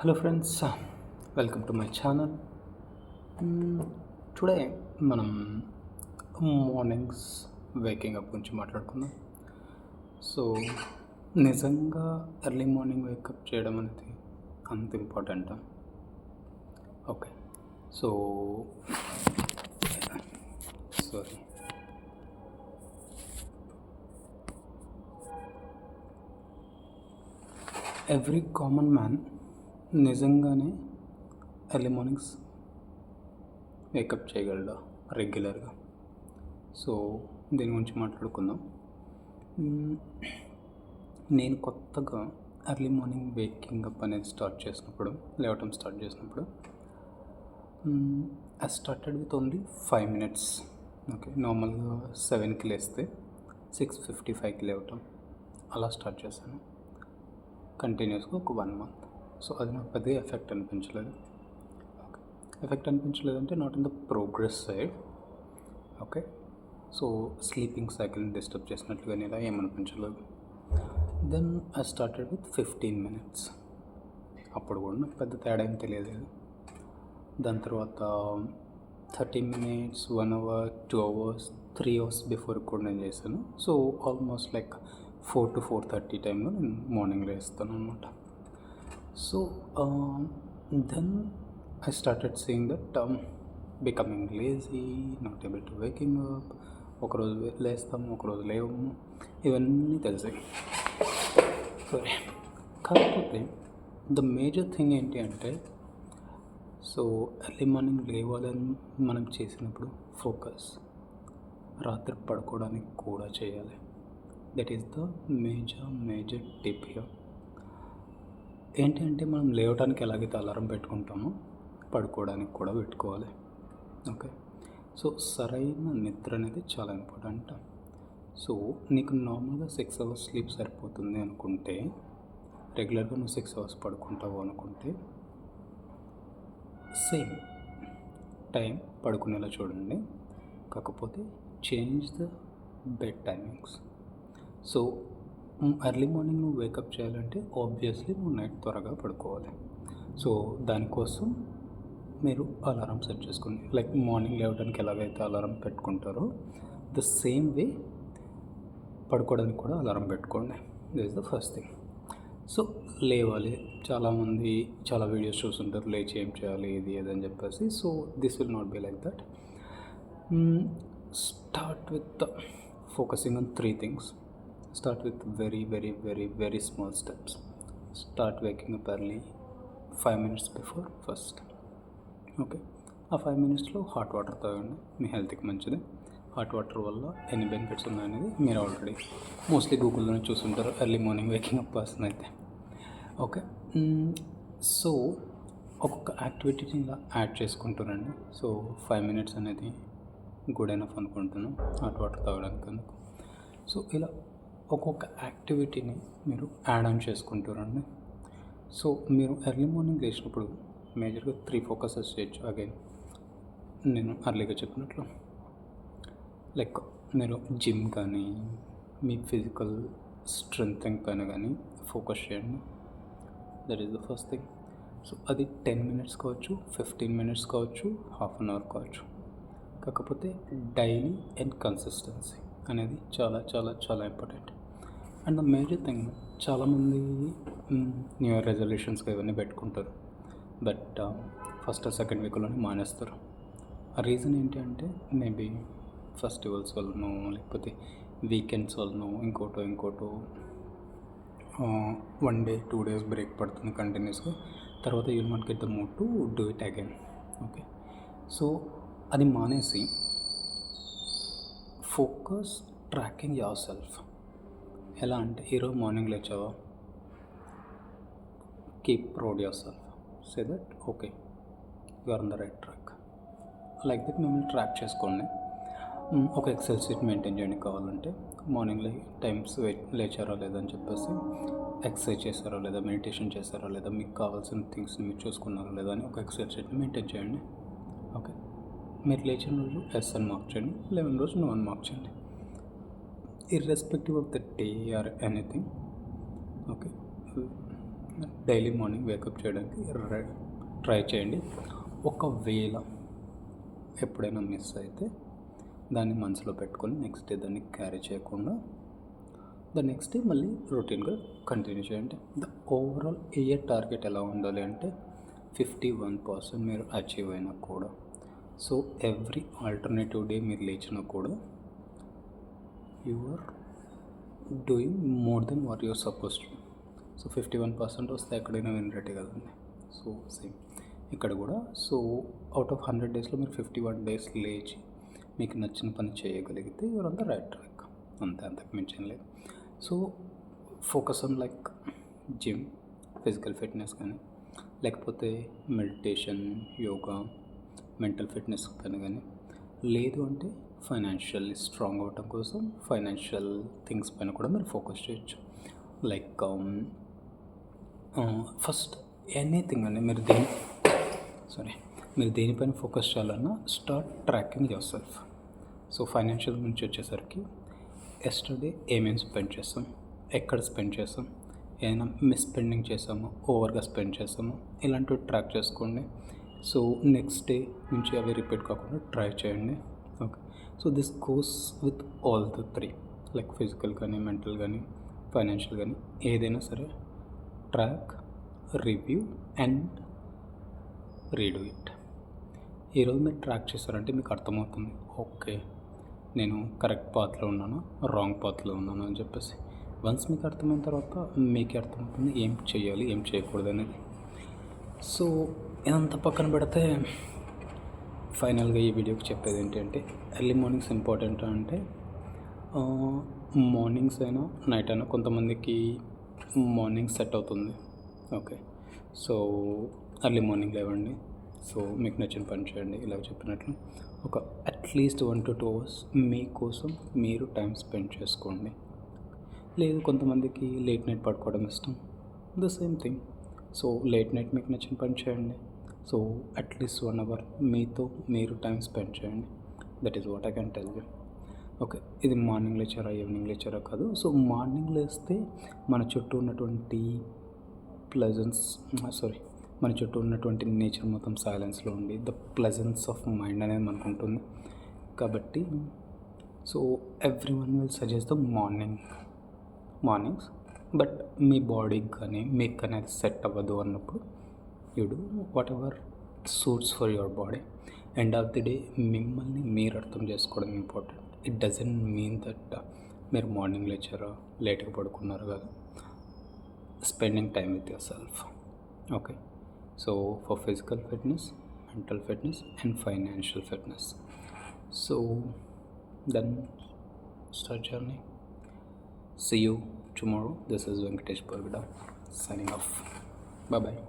Hello friends, welcome to my channel. Today మనం mornings waking up గురించి మాట్లాడుకుందాం. So నిజంగా ఎర్లీ మార్నింగ్ వేకప్ చేయడం అనేది అంత ఇంపార్టెంటా? Okay, so sorry every common man నిజంగానే ఎర్లీ మార్నింగ్స్ వేకప్ చేయగలడా రెగ్యులర్గా? సో దీని గురించి మాట్లాడుకుందాం. నేను కొత్తగా ఎర్లీ మార్నింగ్ వేకింగ్ అప్ అనేది లేవటం స్టార్ట్ చేసినప్పుడు I started with only 5 minutes. Okay, నార్మల్గా 7కి లేస్తే 6:55కి లేవటం అలా స్టార్ట్ చేశాను కంటిన్యూస్గా ఒక 1 month. సో అది నాకు పెద్దగా ఎఫెక్ట్ అనిపించలేదు. ఓకే, ఎఫెక్ట్ అనిపించలేదంటే not in the progress side. Okay, so sleeping సైకిల్ని డిస్టర్బ్ చేసినట్లుగా ఇలా ఏమనిపించలేదు. Then I started with 15 minutes. అప్పుడు కూడా నాకు పెద్ద తేడా ఏం తెలియదు. దాని తర్వాత 30 minutes, 1 hour, 2 hours, 3 hours before కూడా నేను చేశాను. సో ఆల్మోస్ట్ లైక్ 4 to 4:30 టైంలో నేను మార్నింగ్ లేస్తాను అనమాట. So then I started seeing that becoming lazy, not able to waking up. ఒకరోజు లేస్తాము, ఒకరోజు లేవము, ఇవన్నీ తెలిసాయి. సరే, కాకపోతే ద మేజర్ థింగ్ ఏంటి అంటే, సో ఎర్లీ మార్నింగ్ లేవాలని మనం చేసినప్పుడు ఫోకస్ రాత్రి పడుకోవడానికి కూడా చేయాలి. That is the major tip here. ఏంటి అంటే, మనం లేవడానికి ఎలాగైతే అలారం పెట్టుకుంటామో పడుకోవడానికి కూడా పెట్టుకోవాలి. ఓకే, సో సరైన నిద్ర అనేది చాలా ఇంపార్టెంట్. సో నీకు నార్మల్గా 6 hours స్లీప్ సరిపోతుంది అనుకుంటే, రెగ్యులర్గా నువ్వు 6 hours పడుకుంటావు అనుకుంటే, సేమ్ టైం పడుకునేలా చూడండి. కాకపోతే change the bed timings. So early morning నువ్వు వేకప్ చేయాలంటే ఆబ్వియస్లీ నువ్వు నైట్ త్వరగా పడుకోవాలి. సో దానికోసం మీరు అలారం సెట్ చేసుకోండి. లైక్ మార్నింగ్ లేవడానికి ఎలాగైతే అలారం పెట్టుకుంటారో ద సేమ్ వే పడుకోవడానికి కూడా అలారం పెట్టుకోండి. This is the first thing. So లేవాలి. చాలామంది చాలా వీడియోస్ చూస్తుంటారు, లేచి ఏం చేయాలి ఇది అని చెప్పేసి. So this will not be like that. Start with focusing on 3 things. Start with very small steps. Start waking up early, 5 minutes before first. Okay, ఆ 5 minutesలో హాట్ వాటర్ తాగండి. మీ హెల్త్కి మంచిది. హాట్ వాటర్ వల్ల ఎన్ని బెనిఫిట్స్ ఉన్నాయనేది మీరు ఆల్రెడీ మోస్ట్లీ గూగుల్లోనే చూస్తుంటారు, early morning waking up person అయితే. ఓకే, సో ఒక్కొక్క యాక్టివిటీని ఇలా యాడ్ చేసుకుంటారండి. సో 5 minutes అనేది గుడ్ ఎనఫ్ అనుకుంటున్నాను హాట్ వాటర్ తాగడానికి అందుకు. సో ఇలా ఒక్కొక్క యాక్టివిటీని మీరు యాడ్ ఆన్ చేసుకుంటారండి. సో మీరు ఎర్లీ మార్నింగ్ లేచినప్పుడు మేజర్గా 3 focuses చేయొచ్చు. అగైన్ నేను అర్లీగా చెప్పినట్లు, లైక్ మీరు జిమ్ కానీ మీ ఫిజికల్ స్ట్రెంగ్త్ పైన కానీ ఫోకస్ చేయండి. That is the first thing. So అది 10 minutes కావచ్చు, 15 minutes కావచ్చు, హాఫ్ అన్ అవర్ కావచ్చు. కాకపోతే డైలీ అండ్ కన్సిస్టెన్సీ అనేది చాలా చాలా చాలా important. And the major thing, చాలామంది న్యూ ఇయర్ రెజల్యూషన్స్గా ఇవన్నీ పెట్టుకుంటారు, బట్ ఫస్ట్ సెకండ్ వీక్లోనే మానేస్తారు. ఆ రీజన్ ఏంటి అంటే, మేబీ ఫెస్టివల్స్ వల్లనో, లేకపోతే వీకెండ్స్ వల్లనో, ఇంకోటో 1 day 2 days బ్రేక్ పడుతుంది కంటిన్యూస్గా. తర్వాత you will not get the mood to do it again. Okay, so అది మానేసి ఫోకస్ ట్రాకింగ్ యువర్ సెల్ఫ్. ఎలా అంటే, ఈరోజు మార్నింగ్ లేచావా, keep proud yourself. Say that okay, you are on the right track. Like that మిమ్మల్ని track చేసుకోండి. ఒక XL sheet maintain చేయండి. కావాలంటే మార్నింగ్ టైమ్స్ లేచారా లేదా అని చెప్పేసి, ఎక్సర్సైజ్ చేశారా లేదా, మెడిటేషన్ చేశారా లేదా, మీకు కావాల్సిన థింగ్స్ని మీరు చూసుకున్నారా లేదా అని ఒక ఎక్సెల్ షీట్ని మెయింటైన్ చేయండి. ఓకే, మీరు లేచిన రోజు ఎస్ అని మార్క్ చేయండి, 11 రోజు నో అని మార్క్ చేయండి, irrespective of the day or anything. Okay, daily morning wake up చేయడానికి ట్రై చేయండి. ఒకవేళ ఎప్పుడైనా మిస్ అయితే దాన్ని మనసులో పెట్టుకొని నెక్స్ట్ డే దాన్ని క్యారీ చేయకుండా నెక్స్ట్ డే మళ్ళీ రొటీన్గా కంటిన్యూ చేయండి. ద ఓవరాల్ ఇయర్ టార్గెట్ ఎలా ఉండాలి అంటే 51% మీరు అచీవ్ అయినా కూడా, సో ఎవ్రీ ఆల్టర్నేటివ్ డే మీరు లేచినా కూడా you are doing more than what you're suppose to. So 51% వస్తే ఎక్కడైనా వినరేటే కదండి. సో సేమ్ ఇక్కడ కూడా. సో అవుట్ ఆఫ్ 100 డేస్లో మీరు 51 డేస్ లేచి మీకు నచ్చిన పని చేయగలిగితే you're on the right track. అంతకు మించిన లేదు. So focus on like gym, physical fitness కానీ, లేకపోతే మెడిటేషన్, యోగా, మెంటల్ ఫిట్నెస్ పైన కానీ, లేదు అంటే ఫైనాన్షియల్లీ స్ట్రాంగ్ అవ్వటం కోసం ఫైనాన్షియల్ థింగ్స్ పైన కూడా మీరు ఫోకస్ చేయొచ్చు. లైక్ ఫస్ట్ ఎనీథింగ్ అండి, మీరు దేనిపైన ఫోకస్ చేయాలన్నా start tracking your self. So financial నుంచి వచ్చేసరికి ఎస్టర్డే ఏమేమి స్పెండ్ చేస్తాం, ఎక్కడ స్పెండ్ చేస్తాం, ఏమైనా మిస్ స్పెండింగ్ చేసామో, ఓవర్గా స్పెండ్ చేసామో, ఇలాంటివి ట్రాక్ చేసుకోండి. సో నెక్స్ట్ డే నుంచి అవి రిపీట్ కాకుండా ట్రై చేయండి. Okay, so this goes with all the 3, like physical కానీ, మెంటల్ కానీ, ఫైనాన్షియల్ కానీ, ఏదైనా సరే track, review and redo it. ఈరోజు మీరు ట్రాక్ చేస్తారంటే మీకు అర్థమవుతుంది, ఓకే నేను కరెక్ట్ పాత్లో ఉన్నాను, రాంగ్ పాత్లో ఉన్నాను అని చెప్పేసి. వన్స్ మీకు అర్థమైన తర్వాత మీకే అర్థమవుతుంది ఏం చేయాలి, ఏం చేయకూడదు అనేది. సో ఇదంతా పక్కన పెడితే ఫైనల్గా ఈ వీడియోకి చెప్పేది ఏంటంటే, ఎర్లీ మార్నింగ్స్ ఇంపార్టెంట్ అంటే మార్నింగ్స్ అయినా నైట్ అయినా, కొంతమందికి మార్నింగ్ సెట్ అవుతుంది. ఓకే, సో ఎర్లీ మార్నింగ్ లేవండి, సో మీకు నచ్చిన పని చేయండి. ఇలా చెప్పినట్లు ఒక అట్లీస్ట్ 1 to 2 hours మీకోసం మీరు టైం స్పెండ్ చేసుకోండి. లేదు కొంతమందికి లేట్ నైట్ పడుకోవడం ఇష్టం, the same thing. So late night మీకు నచ్చిన పని చేయండి. సో అట్లీస్ట్ 1 hour మీతో మీరు టైం స్పెండ్ చేయండి. That is what I can tell you. Okay, ఇది మార్నింగ్ లేచారా ఈవినింగ్ లేచారా కాదు. సో మార్నింగ్ లేస్తే మన చుట్టూ ఉన్నటువంటి మన చుట్టూ ఉన్నటువంటి నేచర్ మొత్తం సైలెన్స్లో ఉండి ద ప్లెజెన్స్ ఆఫ్ మైండ్ అనేది మనకు ఉంటుంది. కాబట్టి so every one will suggest the mornings. But మీ బాడీకి కానీ మీకు కానీ అది సెట్ అవ్వదు అన్నప్పుడు you do whatever suits for your body. End of the day మిమ్మల్ని మీరు అర్థం చేసుకోవడం important. It doesn't mean that మీరు మార్నింగ్ లేచారా లేట్గా పడుకున్నారు కాదు. Spending time with yourself. Okay, so for physical fitness, mental fitness and financial fitness. So then start journey. See you tomorrow. This is Venkatesh Pargada signing off. Bye bye.